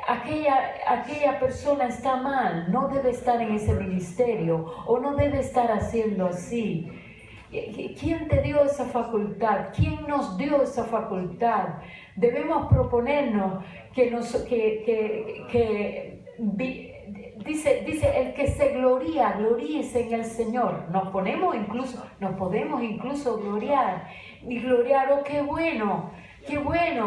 aquella persona está mal, no debe estar en ese ministerio o no debe estar haciendo así. ¿Quién te dio esa facultad? ¿Quién nos dio esa facultad? Debemos proponernos dice el que se gloría, gloríese en el Señor. Nos podemos incluso gloriar. Y gloriar, oh, qué bueno,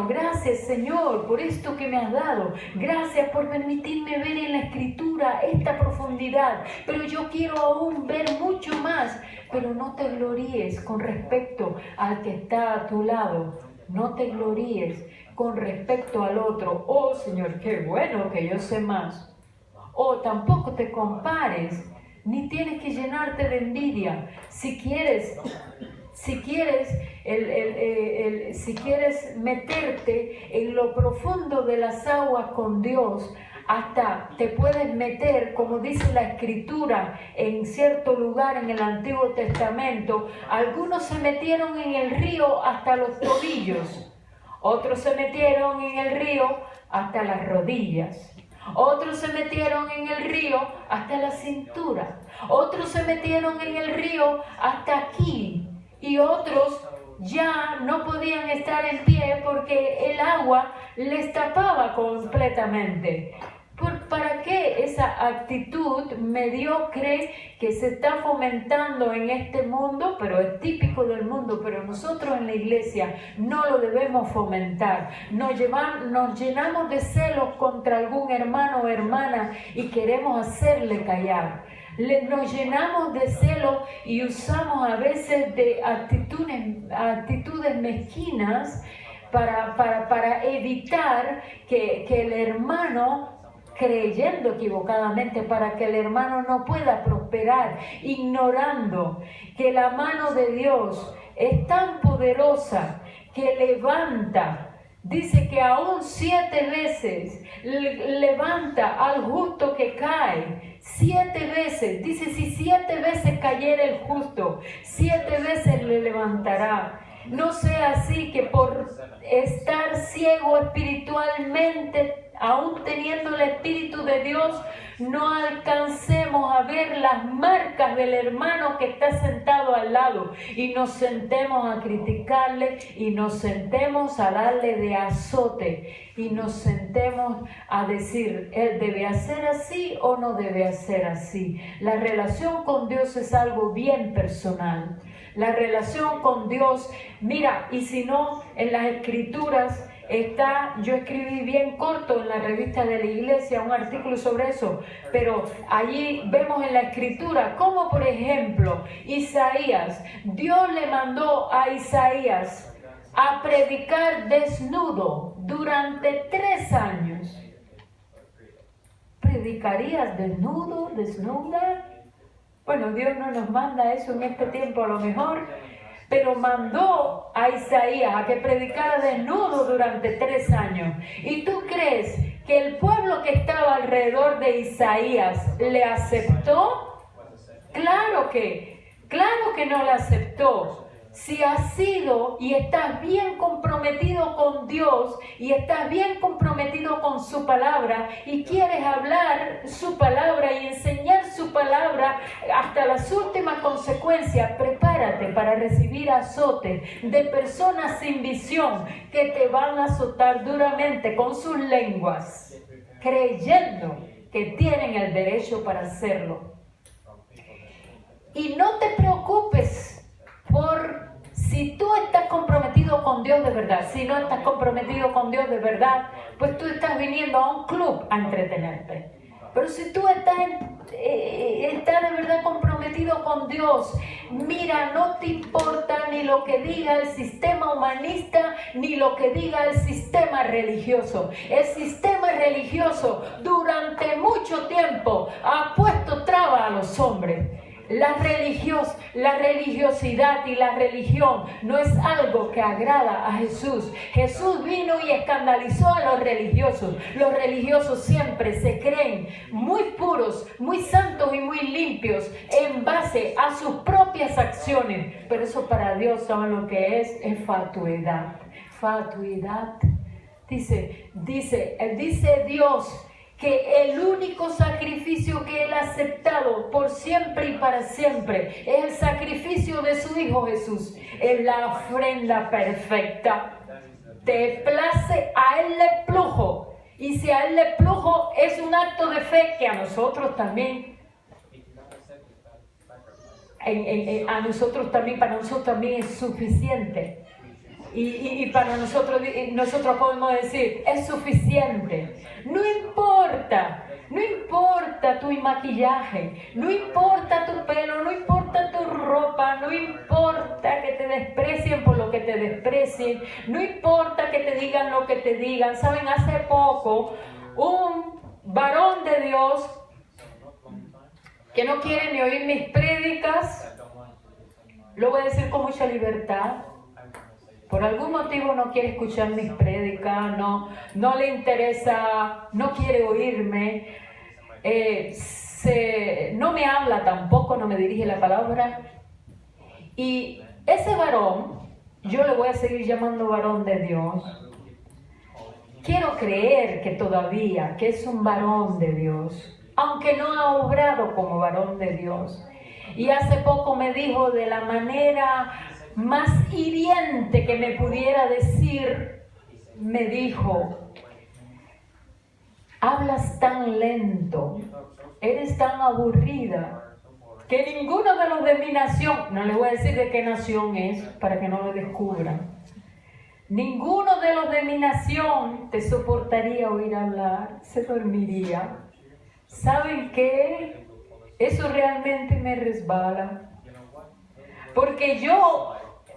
gracias Señor por esto que me has dado. Gracias por permitirme ver en la Escritura esta profundidad. Pero yo quiero aún ver mucho más. Pero no te gloríes con respecto al que está a tu lado. No te gloríes con respecto al otro. Oh Señor, qué bueno que yo sé más. O tampoco te compares, ni tienes que llenarte de envidia. Si quieres meterte en lo profundo de las aguas con Dios, hasta te puedes meter, como dice la Escritura, en cierto lugar en el Antiguo Testamento. Algunos se metieron en el río hasta los tobillos, otros se metieron en el río hasta las rodillas. Otros se metieron en el río hasta la cintura. Otros se metieron en el río hasta aquí. Y otros ya no podían estar en pie porque el agua les tapaba completamente. ¿Para qué? Esa actitud mediocre que se está fomentando en este mundo, pero es típico del mundo, pero nosotros en la iglesia no lo debemos fomentar. Nos llenamos de celos contra algún hermano o hermana y queremos hacerle callar. Nos llenamos de celos y usamos a veces de actitudes mezquinas para evitar que el hermano, creyendo equivocadamente, para que el hermano no pueda prosperar, ignorando que la mano de Dios es tan poderosa que levanta. Dice que aún 7 veces levanta al justo que cae. 7 veces. Dice, si 7 veces cayera el justo, 7 veces le levantará. No sea así que por estar ciego espiritualmente, aún teniendo el Espíritu de Dios, no alcancemos a ver las marcas del hermano que está sentado al lado y nos sentemos a criticarle y nos sentemos a darle de azote y nos sentemos a decir, él debe hacer así o no debe hacer así. La relación con Dios es algo bien personal. La relación con Dios, mira, y si no, en las Escrituras yo escribí bien corto en la revista de la iglesia un artículo sobre eso, pero allí vemos en la Escritura cómo, por ejemplo, Isaías, Dios le mandó a Isaías a predicar desnudo durante 3 años. ¿Predicarías desnudo, desnuda? Bueno, Dios no nos manda eso en este tiempo a lo mejor, pero mandó a Isaías a que predicara desnudo durante 3 años. ¿Y tú crees que el pueblo que estaba alrededor de Isaías le aceptó? Claro que no le aceptó. Si has sido y estás bien comprometido con Dios y estás bien comprometido con su palabra y quieres hablar su palabra y enseñar su palabra hasta las últimas consecuencias, prepárate para recibir azote de personas sin visión que te van a azotar duramente con sus lenguas, creyendo que tienen el derecho para hacerlo. Y no te preocupes por si tú estás comprometido con Dios de verdad. Si no estás comprometido con Dios de verdad, pues tú estás viniendo a un club a entretenerte. Pero si tú estás de verdad comprometido con Dios, mira, no te importa ni lo que diga el sistema humanista, ni lo que diga el sistema religioso. El sistema religioso durante mucho tiempo ha puesto traba a los hombres. La religiosidad y la religión no es algo que agrada a Jesús. Jesús vino y escandalizó a los religiosos. Los religiosos siempre se creen muy puros, muy santos y muy limpios en base a sus propias acciones. Pero eso para Dios, ¿saben lo que es? Es fatuidad. Fatuidad. Dice Dios que el único sacrificio que Él ha aceptado por siempre y para siempre es el sacrificio de su Hijo Jesús. Es la ofrenda perfecta. Te place, a Él le plujo. Y si a Él le plujo, es un acto de fe que a nosotros también, para nosotros también es suficiente. Y para nosotros podemos decir, es suficiente. No importa tu maquillaje, no importa tu pelo, no importa tu ropa, no importa que te desprecien por lo que te desprecien, no importa que te digan lo que te digan. Saben, hace poco un varón de Dios que no quiere ni oír mis prédicas, lo voy a decir con mucha libertad. Por algún motivo no quiere escuchar mis prédicas, no le interesa, no quiere oírme, no me habla tampoco, no me dirige la palabra. Y ese varón, yo le voy a seguir llamando varón de Dios. Quiero creer que todavía, que es un varón de Dios, aunque no ha obrado como varón de Dios. Y hace poco me dijo de la manera más hiriente que me pudiera decir, me dijo, hablas tan lento, eres tan aburrida, que ninguno de los de mi nación, no les voy a decir de qué nación es, para que no lo descubran, ninguno de los de mi nación te soportaría oír hablar, se dormiría. ¿Saben qué? Eso realmente me resbala. Porque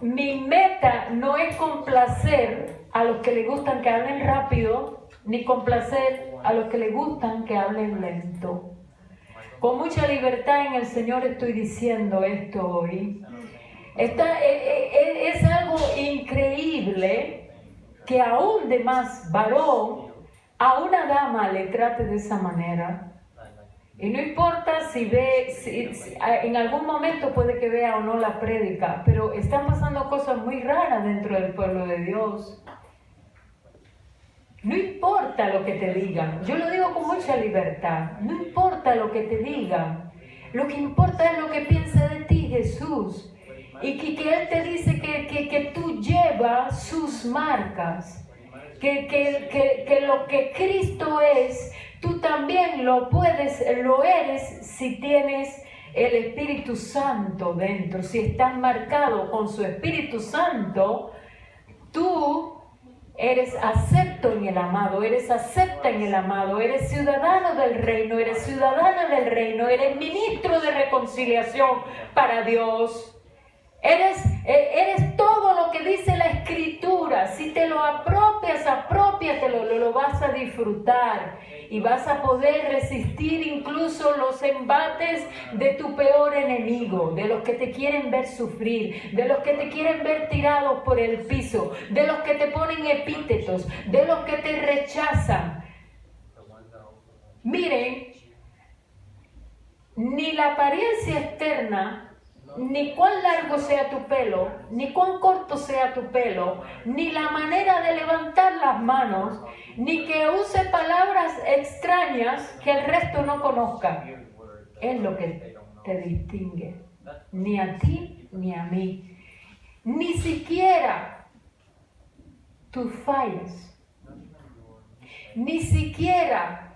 mi meta no es complacer a los que les gustan que hablen rápido, ni complacer a los que les gustan que hablen lento. Con mucha libertad en el Señor estoy diciendo esto hoy. Es algo increíble que aún de más varón a una dama le trate de esa manera. Y no importa si en algún momento puede que vea o no la prédica, pero están pasando cosas muy raras dentro del pueblo de Dios. No importa lo que te digan, yo lo digo con mucha libertad, no importa lo que te digan, lo que importa es lo que piensa de ti Jesús. Y que Él te dice que tú llevas sus marcas, que lo que Cristo es, tú también lo eres si tienes el Espíritu Santo dentro, si estás marcado con su Espíritu Santo, tú eres acepto en el amado, eres acepta en el amado, eres ciudadano del reino, eres ciudadana del reino, eres ministro de reconciliación para Dios. Eres todo lo que dice la Escritura. Si te lo apropiatelo, lo vas a disfrutar y vas a poder resistir incluso los embates de tu peor enemigo, de los que te quieren ver sufrir, de los que te quieren ver tirados por el piso, de los que te ponen epítetos, de los que te rechazan. Miren, ni la apariencia externa, ni cuán largo sea tu pelo, ni cuán corto sea tu pelo, ni la manera de levantar las manos, ni que use palabras extrañas que el resto no conozca, es lo que te distingue, ni a ti ni a mí. Ni siquiera tus fallas, ni siquiera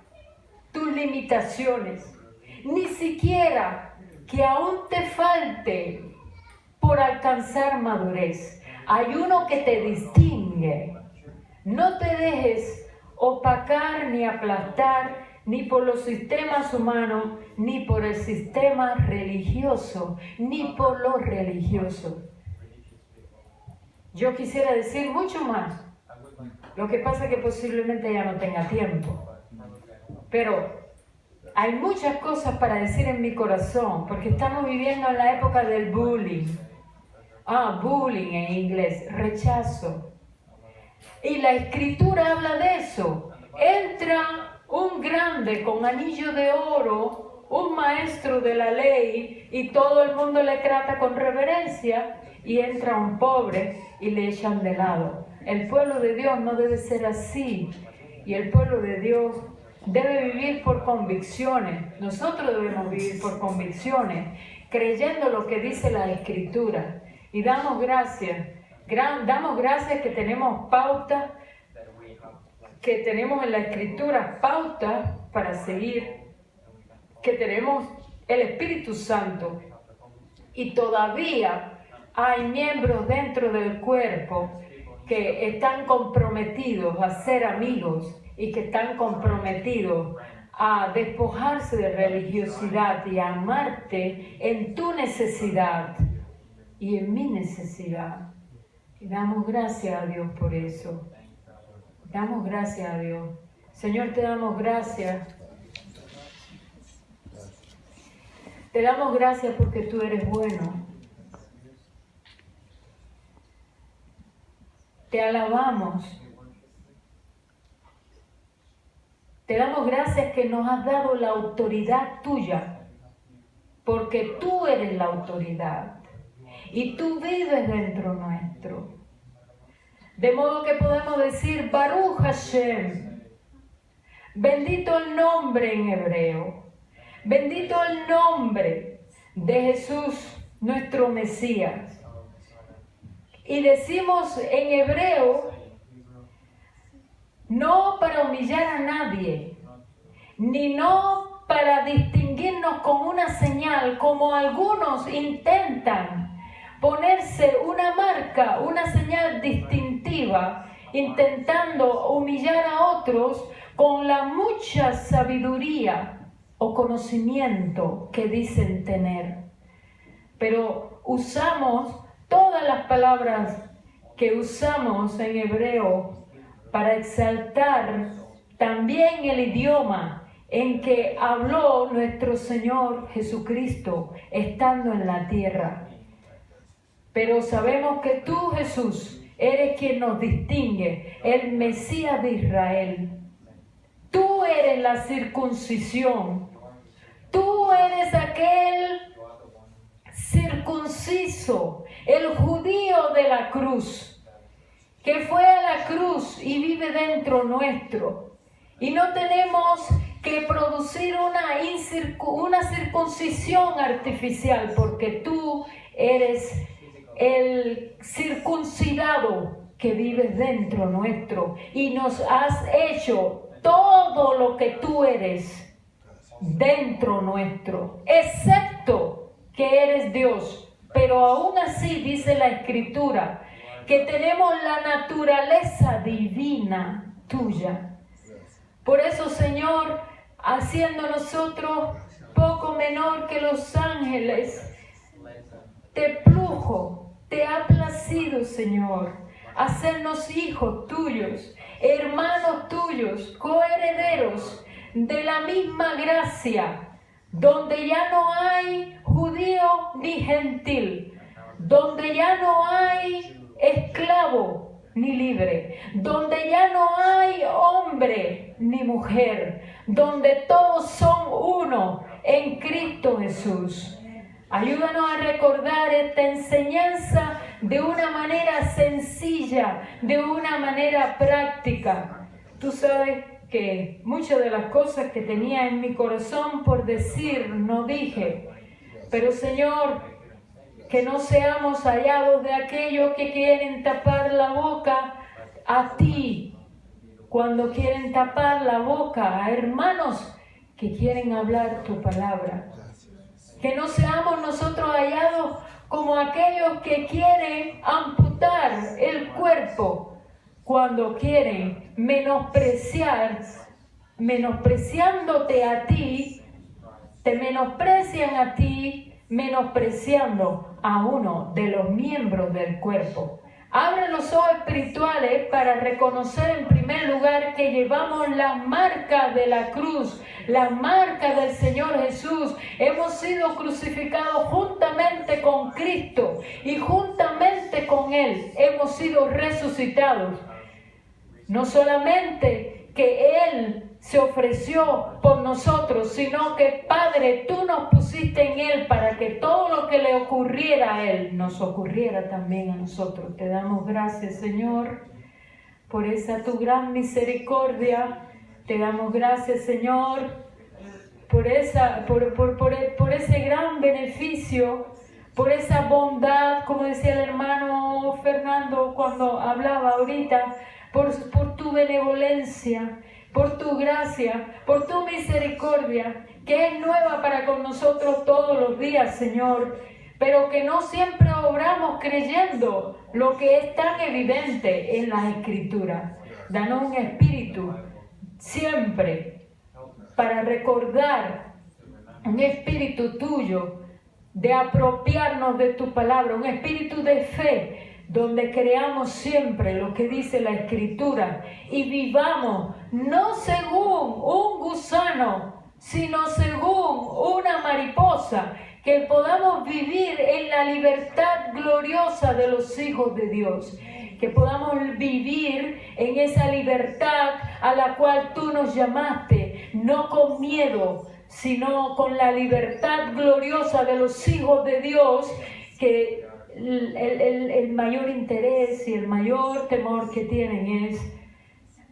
tus limitaciones, ni siquiera que aún te falte por alcanzar madurez. Hay uno que te distingue. No te dejes opacar ni aplastar ni por los sistemas humanos, ni por el sistema religioso, ni por los religiosos. Yo quisiera decir mucho más. Lo que pasa es que posiblemente ya no tenga tiempo. Pero hay muchas cosas para decir en mi corazón, porque estamos viviendo en la época del bullying. Bullying en inglés, rechazo. Y la Escritura habla de eso. Entra un grande con anillo de oro, un maestro de la ley, y todo el mundo le trata con reverencia, y entra un pobre y le echan de lado. El pueblo de Dios no debe ser así, y el pueblo de Dios debe vivir por convicciones. Nosotros debemos vivir por convicciones, creyendo lo que dice la Escritura. Y damos gracias que tenemos pautas, que tenemos en la Escritura pautas para seguir, que tenemos el Espíritu Santo. Y todavía hay miembros dentro del cuerpo que están comprometidos a ser amigos y que están comprometidos a despojarse de religiosidad y a amarte en tu necesidad y en mi necesidad. Y damos gracias a Dios por eso. Damos gracias a Dios. Señor, te damos gracias. Te damos gracias porque tú eres bueno. Te alabamos. Te damos gracias que nos has dado la autoridad tuya, porque tú eres la autoridad y tú vives dentro nuestro. De modo que podemos decir, Baruch Hashem, bendito el nombre en hebreo, bendito el nombre de Jesús, nuestro Mesías. Y decimos en hebreo, no para humillar a nadie, ni no para distinguirnos con una señal, como algunos intentan ponerse una marca, una señal distintiva, intentando humillar a otros con la mucha sabiduría o conocimiento que dicen tener. Pero usamos todas las palabras que usamos en hebreo para exaltar también el idioma en que habló nuestro Señor Jesucristo estando en la tierra. Pero sabemos que tú, Jesús, eres quien nos distingue, el Mesías de Israel. Tú eres la circuncisión. Tú eres aquel circunciso, el judío de la cruz, que fue a la cruz y vive dentro nuestro. Y no tenemos que producir una circuncisión artificial, porque tú eres el circuncidado que vives dentro nuestro y nos has hecho todo lo que tú eres dentro nuestro, excepto que eres Dios. Pero aún así dice la Escritura que tenemos la naturaleza divina tuya. Por eso, Señor, haciendo nosotros poco menor que los ángeles, te plujo, te ha placido, Señor, hacernos hijos tuyos, hermanos tuyos, coherederos de la misma gracia, donde ya no hay judío ni gentil, donde ya no hay esclavo ni libre, donde ya no hay hombre ni mujer, donde todos son uno en Cristo Jesús. Ayúdanos a recordar esta enseñanza de una manera sencilla, de una manera práctica. Tú sabes que muchas de las cosas que tenía en mi corazón por decir no dije, pero Señor, que no seamos hallados de aquellos que quieren tapar la boca a ti, cuando quieren tapar la boca a hermanos que quieren hablar tu palabra. Que no seamos nosotros hallados como aquellos que quieren amputar el cuerpo cuando quieren menospreciar, menospreciándote a ti, te menosprecian a ti, menospreciando a uno de los miembros del cuerpo. Abre los ojos espirituales para reconocer en primer lugar que llevamos la marca de la cruz, la marca del Señor Jesús. Hemos sido crucificados juntamente con Cristo y juntamente con Él hemos sido resucitados. No solamente que Él se ofreció por nosotros, sino que Padre, tú nos pusiste en Él para que todo lo que le ocurriera a Él nos ocurriera también a nosotros. Te damos gracias, Señor, por esa tu gran misericordia. Te damos gracias, Señor, por ese gran beneficio, por esa bondad, como decía el hermano Fernando cuando hablaba ahorita, por tu benevolencia, por tu gracia, por tu misericordia, que es nueva para con nosotros todos los días, Señor, pero que no siempre obramos creyendo lo que es tan evidente en las Escrituras. Danos un espíritu siempre para recordar, un espíritu tuyo de apropiarnos de tu palabra, un espíritu de fe, donde creamos siempre lo que dice la Escritura y vivamos no según un gusano, sino según una mariposa, que podamos vivir en la libertad gloriosa de los hijos de Dios, que podamos vivir en esa libertad a la cual tú nos llamaste, no con miedo, sino con la libertad gloriosa de los hijos de Dios, que el mayor interés y el mayor temor que tienen es,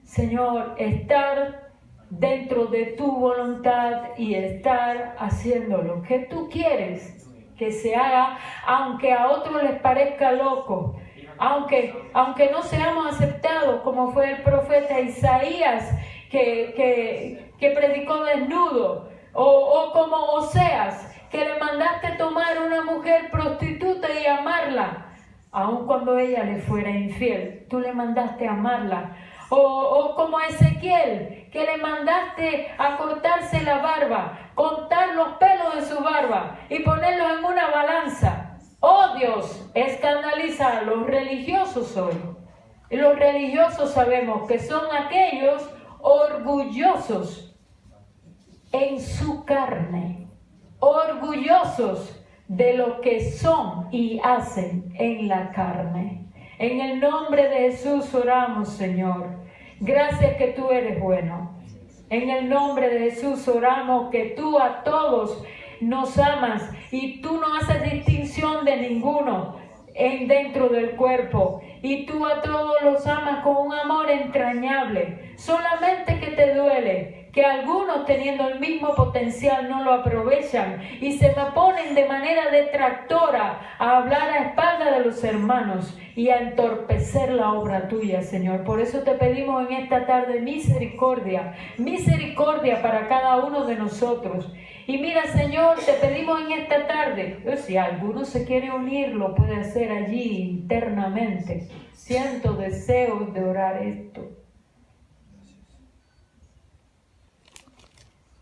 Señor, estar dentro de tu voluntad y estar haciendo lo que tú quieres que se haga, aunque a otros les parezca loco, aunque no seamos aceptados, como fue el profeta Isaías, que predicó desnudo, o como Oseas, que le mandaste tomar una mujer prostituta y amarla, aun cuando ella le fuera infiel, tú le mandaste amarla. O como Ezequiel, que le mandaste a cortarse la barba, contar los pelos de su barba y ponerlos en una balanza. Oh Dios, escandaliza a los religiosos hoy. Y los religiosos sabemos que son aquellos orgullosos en su carne, orgullosos de lo que son y hacen en la carne. En el nombre de Jesús oramos, Señor. Gracias que tú eres bueno. En el nombre de Jesús oramos que tú a todos nos amas y tú no haces distinción de ninguno dentro del cuerpo, y tú a todos los amas con un amor entrañable. Solamente que te duele que algunos, teniendo el mismo potencial, no lo aprovechan y se me ponen de manera detractora a hablar a espaldas de los hermanos y a entorpecer la obra tuya, Señor. Por eso te pedimos en esta tarde misericordia, misericordia para cada uno de nosotros. Y mira, Señor, te pedimos en esta tarde, si alguno se quiere unir, lo puede hacer allí internamente. Siento deseos de orar esto.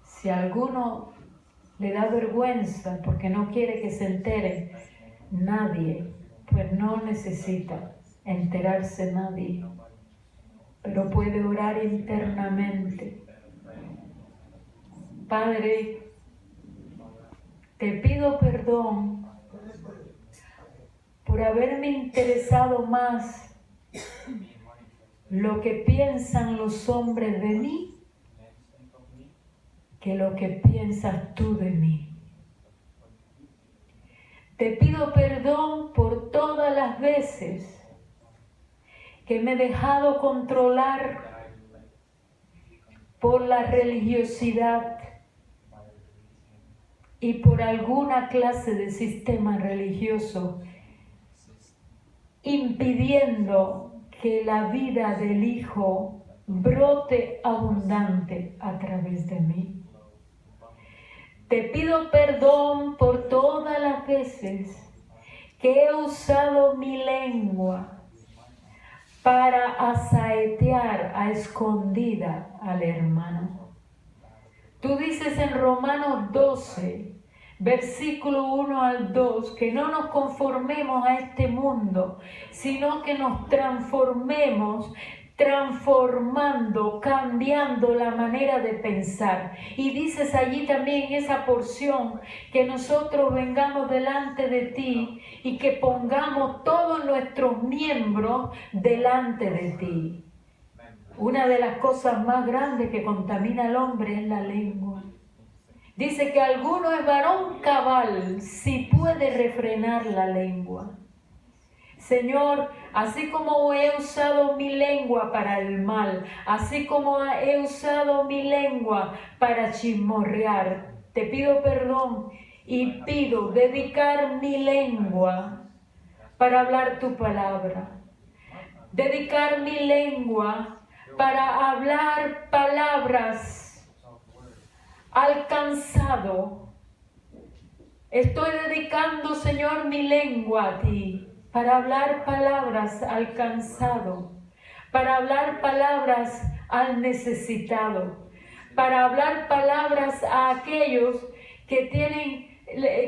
Si a alguno le da vergüenza porque no quiere que se entere nadie, pues no necesita enterarse nadie, pero puede orar internamente. Padre, te pido perdón por haberme interesado más lo que piensan los hombres de mí que lo que piensas tú de mí. Te pido perdón por todas las veces que me he dejado controlar por la religiosidad y por alguna clase de sistema religioso, impidiendo que la vida del Hijo brote abundante a través de mí. Te pido perdón por todas las veces que he usado mi lengua para asaetear a escondida al hermano. Tú dices en Romanos 12, versículo 1 al 2, que no nos conformemos a este mundo, sino que nos transformemos, transformando, cambiando la manera de pensar. Y dices allí también en esa porción que nosotros vengamos delante de ti y que pongamos todos nuestros miembros delante de ti. Una de las cosas más grandes que contamina al hombre es la lengua. Dice que alguno es varón cabal si puede refrenar la lengua. Señor, así como he usado mi lengua para el mal, así como he usado mi lengua para chismorrear, te pido perdón y pido dedicar mi lengua para hablar tu palabra. Dedicar mi lengua para hablar palabras al cansado. Estoy dedicando, Señor, mi lengua a ti, para hablar palabras al cansado, para hablar palabras al necesitado, para hablar palabras a aquellos que tienen,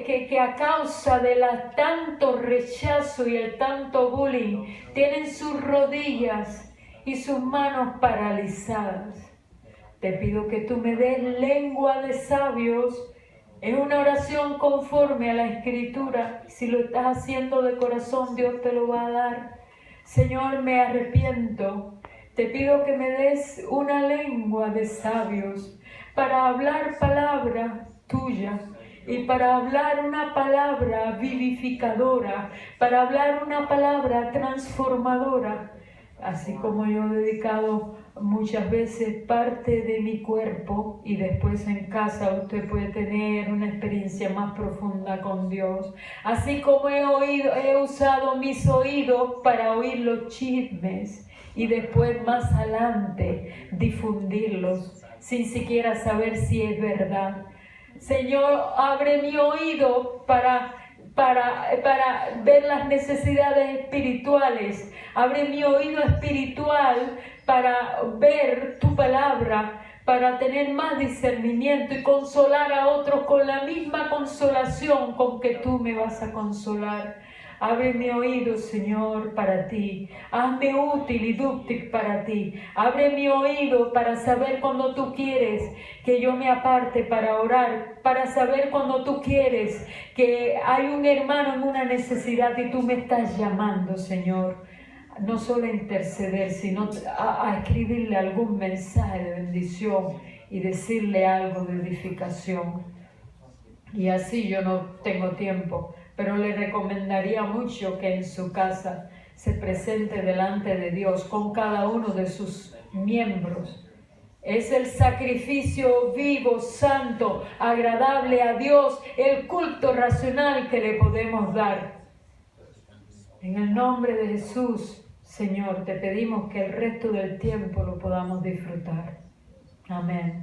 que a causa de tanto rechazo y el tanto bullying, tienen sus rodillas y sus manos paralizadas. Te pido que tú me des lengua de sabios. Es una oración conforme a la Escritura. Si lo estás haciendo de corazón, Dios te lo va a dar. Señor, me arrepiento. Te pido que me des una lengua de sabios para hablar palabra tuya y para hablar una palabra vivificadora, para hablar una palabra transformadora. Así como yo he dedicado muchas veces parte de mi cuerpo y después en casa usted puede tener una experiencia más profunda con Dios. Así como he usado mis oídos para oír los chismes y después más adelante difundirlos sin siquiera saber si es verdad. Señor, abre mi oído para ver las necesidades espirituales. Abre mi oído espiritual para ver tu palabra, para tener más discernimiento y consolar a otros con la misma consolación con que tú me vas a consolar. Abre mi oído, Señor, para ti. Hazme útil y dúctil para ti. Abre mi oído para saber cuando tú quieres que yo me aparte para orar, para saber cuando tú quieres que hay un hermano en una necesidad y tú me estás llamando, Señor. No solo a interceder, sino a escribirle algún mensaje de bendición y decirle algo de edificación. Y así yo no tengo tiempo, pero le recomendaría mucho que en su casa se presente delante de Dios con cada uno de sus miembros. Es el sacrificio vivo, santo, agradable a Dios, el culto racional que le podemos dar. En el nombre de Jesús, Señor, te pedimos que el resto del tiempo lo podamos disfrutar. Amén.